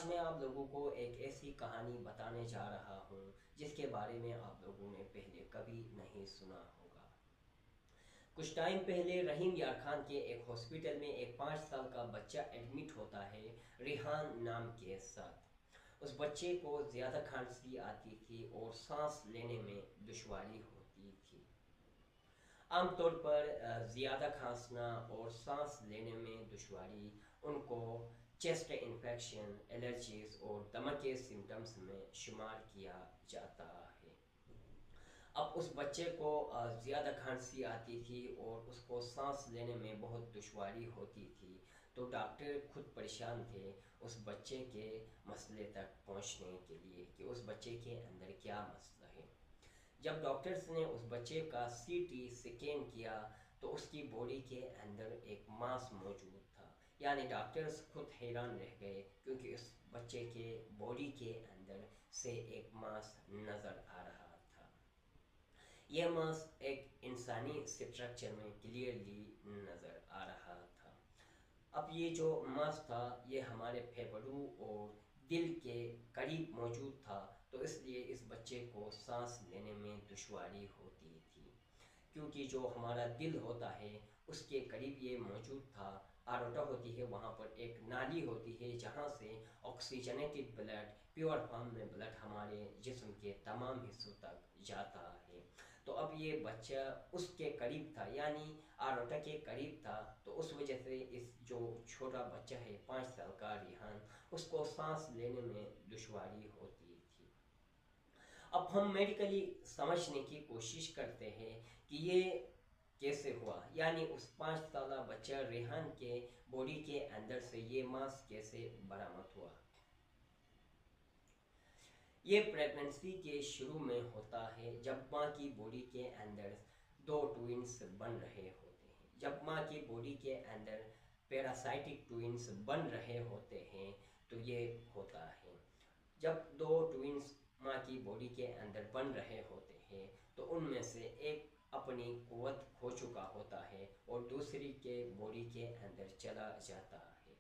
मैं आप लोगों को एक ऐसी कहानी बताने जा रहा हूँ जिसके बारे में आप लोगों ने पहले कभी नहीं सुना होगा। कुछ टाइम पहले रहीम यार खान के एक हॉस्पिटल में एक 5 साल का बच्चा एडमिट होता है, रिहान नाम के साथ। उस बच्चे को ज़्यादा खांसी आती थी और सांस लेने में दुश्वारी होती थी। आमतौर पर ज़्यादा खांसना और सांस लेने में दुश्वारी उनको चेस्ट इन्फेक्शन, एलर्जीज और दमा के सिम्टम्स में शुमार किया जाता है। अब उस बच्चे को ज़्यादा खांसी आती थी और उसको सांस लेने में बहुत दुश्वारी होती थी, तो डॉक्टर खुद परेशान थे उस बच्चे के मसले तक पहुंचने के लिए कि उस बच्चे के अंदर क्या मसला है। जब डॉक्टर्स ने उस बच्चे का सीटी स्कैन किया तो उसकी बॉडी के अंदर एक मांस मौजूद था। यानी डॉक्टर्स खुद हैरान रह गए क्योंकि उस बच्चे के बॉडी के अंदर से एक मांस नज़र आ रहा था। यह मांस एक इंसानी स्ट्रक्चर में क्लियरली नज़र आ रहा था। अब ये जो मांस था ये हमारे फेफड़ों और दिल के करीब मौजूद था, तो इसलिए इस बच्चे को सांस लेने में दुश्वारी होती थी क्योंकि जो हमारा दिल होता है उसके करीब ये मौजूद था। आरोटा होती है, वहाँ पर एक नाली होती है जहाँ से ऑक्सीजनेटेड ब्लड, प्योर फॉर्म में ब्लड हमारे जिस्म के तमाम हिस्सों तक जाता है। तो अब ये बच्चा उसके करीब था, यानी आरोटा के करीब था, तो उस वजह से इस जो छोटा बच्चा है 5 साल का रिहान, उसको सांस लेने में दुश्वारी होती थी। अब हम मेडिकली समझने की कोशिश करते हैं कि ये कैसे हुआ, यानी उस 5 साल बच्चा रेहान के बॉडी के अंदर से ये मांस कैसे बरामद हुआ। ये प्रेगनेंसी के शुरू में होता है जब माँ की बॉडी के अंदर दो ट्विंस बन रहे होते हैं। जब माँ की बॉडी के अंदर पैरासाइटिक ट्विंस बन रहे होते हैं तो ये होता है। जब दो ट्विंस माँ की बॉडी के अंदर बन रहे होते हैं तो उनमें से एक अपनी कुव्वत खो चुका होता है और दूसरी के बॉडी के अंदर चला जाता है,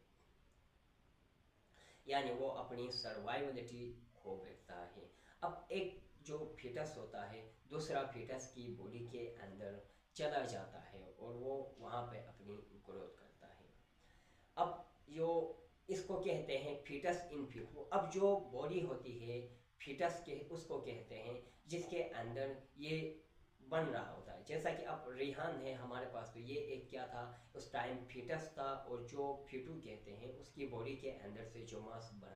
यानी वो अपनी सर्वाइवलिटी खो बैठता है। अब एक जो फीटस होता है दूसरा फीटस की बॉडी के अंदर चला जाता है और वो वहाँ पे अपनी ग्रोथ करता है। अब जो इसको कहते हैं फीटस इन फ्यू। अब जो बॉडी होती है फीटस के, उसको कहते हैं जिसके अंदर ये बन रहा होता है। जैसा कि अब रिहान है हमारे पास, तो ये एक क्या था, उस टाइम फीटस था और जो फीटू कहते हैं उसकी बॉडी के अंदर से जो मांस बन